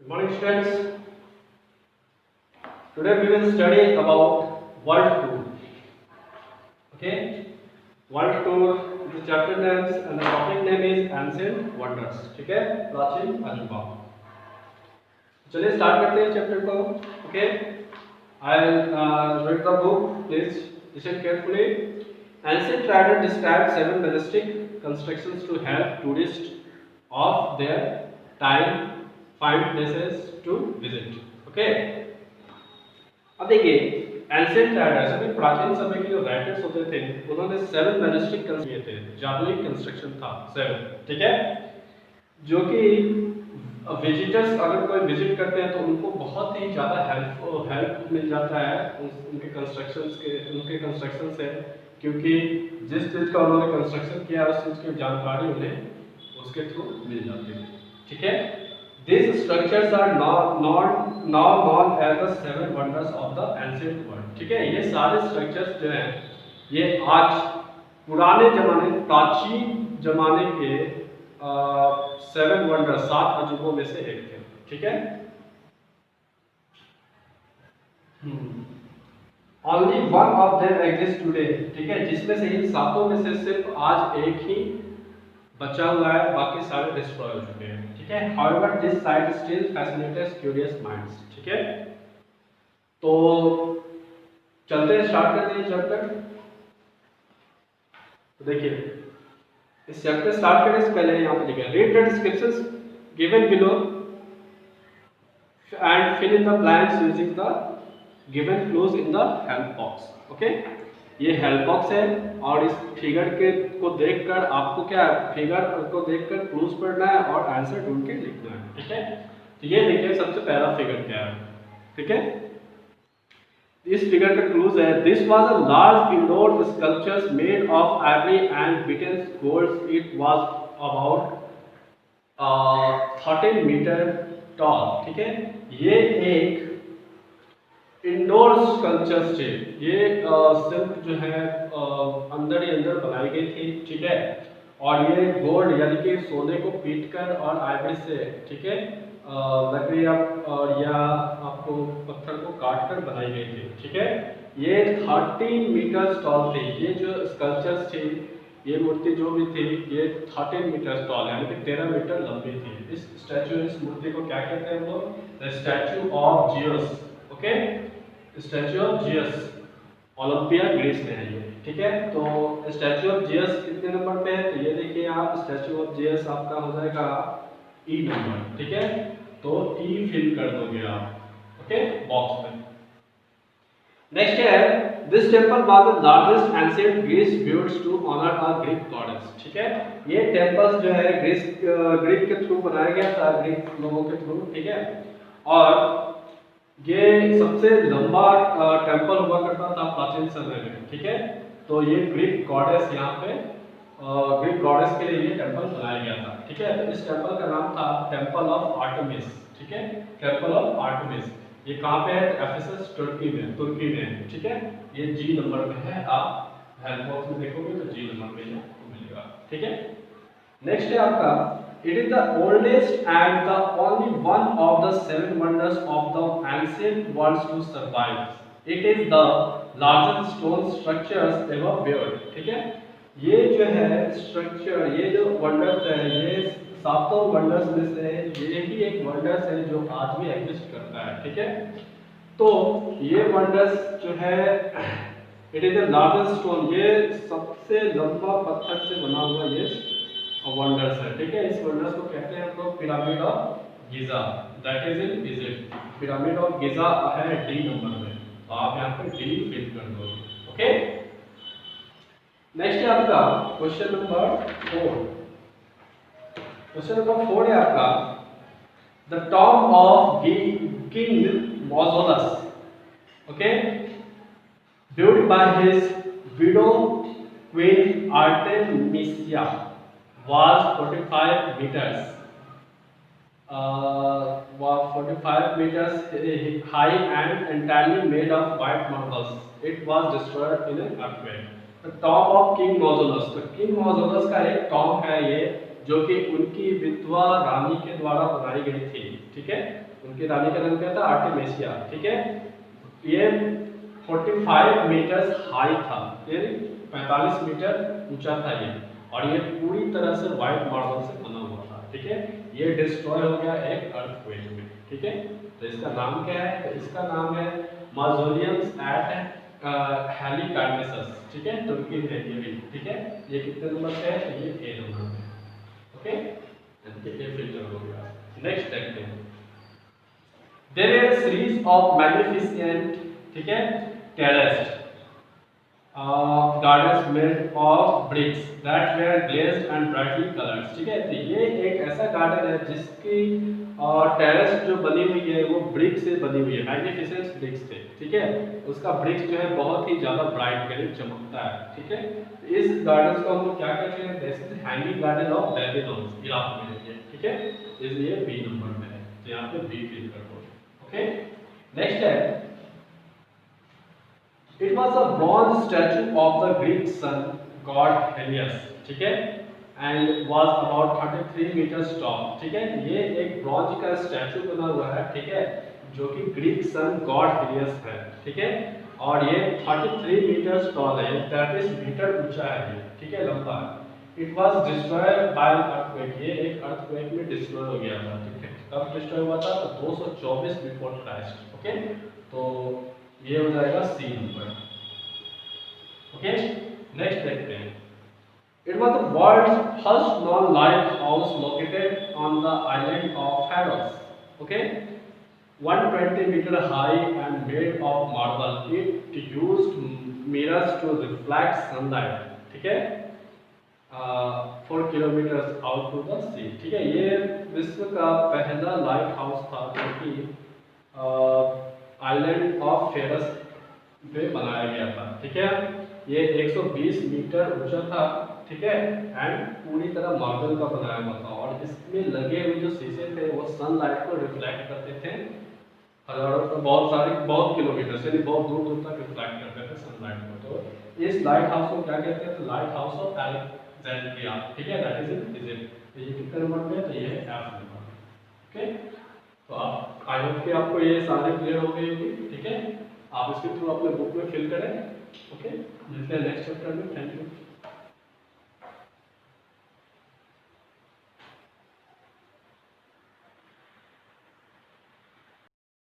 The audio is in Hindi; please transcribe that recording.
Good morning, students. Today we will study about world tour. Okay, world tour. The chapter names and the topic name is ancient wonders. ठीक है, प्राचीन अजूबा. चलिए start करते हैं chapter को. Okay, I'll read the book. Please listen carefully. Ancient writer described seven majestic constructions to help tourists of their time find places to visit. Okay. अब देखिए एंशिएंट राइटर्स अभी प्राचीन समय के जो राइटर्स होते थे उन्होंने सेवन मैजेस्टिक किए थे. जादुई कंस्ट्रक्शन था सेवन. ठीक है, जो कि विजिटर्स अगर कोई विजिट करते हैं तो उनको बहुत ही ज़्यादा हेल्प मिल जाता है उनके कंस्ट्रक्शन से, क्योंकि जिस चीज़ का उन्होंने कंस्ट्रक्शन किया उस चीज़ की जानकारी उन्हें उसके थ्रू मिल जाती है. ठीक है, These structures are now known as the seven wonders of the ancient world. ठीक है, ये सारे structures जो हैं ये आज पुराने जमाने प्राचीन जमाने के सेवन वंडर सात अजूबों में से एक थे. ठीक है, Only one of them exists today. ठीक है, जिसमें से इन सातों में से सिर्फ आज एक ही बचा हुआ है, बाकी सारे डिस्ट्रॉय हो चुके हैं. ठीक है, however this site still fascinates curious minds. ठीक है, तो चलते हैं, स्टार्ट करते हैं चैप्टर. तो देखिए इस चैप्टर स्टार्ट करने से पहले यहाँ पे लिखा है read the descriptions given below and fill in the blanks using the given clues in the help box. Okay, ये हेल्प बॉक्स है और इस फिगर के को देखकर आपको क्या फिगर को देखकर क्लूज पढ़ना है और आंसर ढूंढ के लिखना है. ठीक है, तो ये देखिए सबसे पहला फिगर क्या है. ठीक है, इस फिगर का क्लूज है this was a large indoor sculptures made of ivory and beaten gold. It was about 13 metre tall. ठीक है, ये एक इंडोर स्कल्पचर्स थे. ये सिर्फ जो है अंदर ही अंदर बनाई गई थी. ठीक है, और ये गोल्ड यानी कि सोने को पीटकर और आइवरी से, ठीक है, लकड़ी या आपको पत्थर को काटकर बनाई गई थी. ठीक है, ये 13 मीटर टॉल थी. ये जो स्कल्पचर्स थी, ये मूर्ति जो भी थी, ये 13 मीटर टॉल यानी कि 13 मीटर लंबी थी. इस मूर्ति को क्या कहते हैं वो the statue of Zeus. Okay, statue of Zeus Olympia Greece में है ये. ठीक है, तो स्टैचू ऑफ जियस कितने नंबर पे है, तो ये देखिए आप स्टैचू ऑफ जियस आपका हो जाएगा ई नंबर. ठीक है, तो ई फिल कर दोगे आप. ओके, बॉक्स में. नेक्स्ट है this temple was the largest ancient Greece built to honour a Greek goddess. ठीक है, ये टेंपल्स जो है ग्रीक के थ्रू बनाया गया था, ग्रीक लोगों के थ्रू. ठीक है, और ये सबसे लंबा टेंपल हुआ करता था प्राचीन समय में. ठीक है, तो ये ग्रीक गॉडेस यहाँ पे ग्रीक गॉडेस के लिए ये टेंपल बनाया गया था. ठीक है, तो इस टेंपल का नाम था टेंपल ऑफ आर्टेमिस. ठीक है, टेंपल ऑफ आर्टेमिस. ये कहाँ पे है, एफेसस तुर्की में. ठीक है, ये जी नंबर में है. आप हेल्प बॉक्स में देखोगे तो जी नंबर में आपको मिलेगा. ठीक है, नेक्स्ट है आपका it is the oldest and the only one of the seven wonders of the ancient world to survive. It is the largest stone structures ever built. ठीक है, ये जो है स्ट्रक्चर, ये जो वंडर्स है, ये सातों वंडर्स में से ये ही एक वंडर्स है जो आज भी एग्जिस्ट करता है. ठीक है, तो ये वंडर्स जो है it is the largest stone, ये सबसे लंबा पत्थर से बना हुआ ये वंडर्स है. ठीक है, इस वंडर्स को कहते हैं हम लोग pyramid of Giza. That is in Egypt. Pyramid of Giza है डी नंबर में, तो आप यहाँ पे डी फिल कर दोगे. ओके, नेक्स्ट है आपका क्वेश्चन नंबर 4. क्वेश्चन नंबर 4 है आपका the tomb of king Mausolus. Okay, built by his widow Queen Artemisia was 45 meters 45 meters high and entirely made of white marbles. It was destroyed in an earthquake. The tomb of King Mausolus. तो किंग मौजोलस का एक टॉम्ब है ये, जो कि उनकी विधवा रानी के द्वारा बनाई गई थी. ठीक है, उनकी रानी का नाम क्या था? आर्टेमिसिया। ठीक है, ये 45 मीटर हाई था, ये 45 मीटर ऊंचा था ये, और ये पूरी तरह से व्हाइट मार्बल से बना हुआ था। ठीक है, ये डिस्ट्रॉय हो गया एक अर्थक्वेक में। ठीक है, तो इसका नाम क्या है? तो इसका नाम है मॉज़ोलियम्स एट हेलिकार्नेसस। ठीक है, तुर्की है ये भी। ठीक है, ये कितने नंबर पे है? ये ए नंबर पे। ओके, ये फिल्टर हो गया। नेक्स्ट देखते हैं। There are series of magnificent, ठीक है, terraced gardens made of bricks that were glazed and brightly colored। ठीक है, तो ये एक ऐसा गार्डन है जिसकी टेरेस जो बनी हुई है वो ब्रिक से बनी हुई है, मैग्निफिसेंट ब्रिक्स से। ठीक है, उसका ब्रिक्स जो है बहुत ही ज्यादा ब्राइट कलर चमकता है। ठीक है, इस गार्डन को हम लोग क्या कहते हैं? This is hanging garden of Babylon, Iraq में है ये। ठीक है, इसलिए बी नंबर में है, तो यहाँ पे बी फिल कर दो। ओके, नेक्स्ट है, it was a bronze statue of the Greek sun god Helios। ठीक है, and was about 33 meters tall। ठीक है, ये एक ब्रॉन्ज का स्टैचू बना हुआ है। ठीक है, जो कि ग्रीक सन गॉड हेलियस है। ठीक है, और ये 33 मीटर टॉल है, 33 मीटर ऊंचा है ये। ठीक है, लंबा है। It was destroyed by earthquake, ये एक अर्थक्वेक में डिस्ट्रॉय हो गया था। ठीक है, कब डिस्ट्रॉय हुआ था? तो 224 बिफोर क्राइस्ट। ओके, तो ये हो जाएगा सी नंबर। ओके, नेक्स्ट देखते हैं। It was the world's first non-lighthouse located on the island of Faroes। Okay, 120 meter high and made of marble, it used mirrors to reflect sunlight। ठीक है, 4 किलोमीटर आउट टू द सी। ठीक है, ये विश्व का पहला लाइट हाउस था जो कि आइलैंड ऑफ फेरस पे बनाया गया था। ठीक है, ये 120 मीटर ऊंचा था। ठीक है, एंड पूरी तरह मार्बल का बनाया हुआ था, और इसमें लगे हुए जो शीशे थे वो सनलाइट को रिफ्लेक्ट करते थे हजारों, बहुत किलोमीटर से, बहुत दूर दूर तक रिफ्लेक्ट करते थे सनलाइट को। तो इस लाइट हाउस को क्या कहते हैं? तो लाइट हाउस ऑफ अलेक्जेंड्रिया। ठीक है, दैट इज इन इजिप्ट। ये कितने नंबर पे है? तो ये है एफ नंबर। ओके, तो आप आई होप कि आपको ये सारे क्लियर हो गए होंगे। ठीक है, आप इसके थ्रू अपने बुक में फिल करें। ओके, मिलते हैं नेक्स्ट चैप्टर में। Thank you.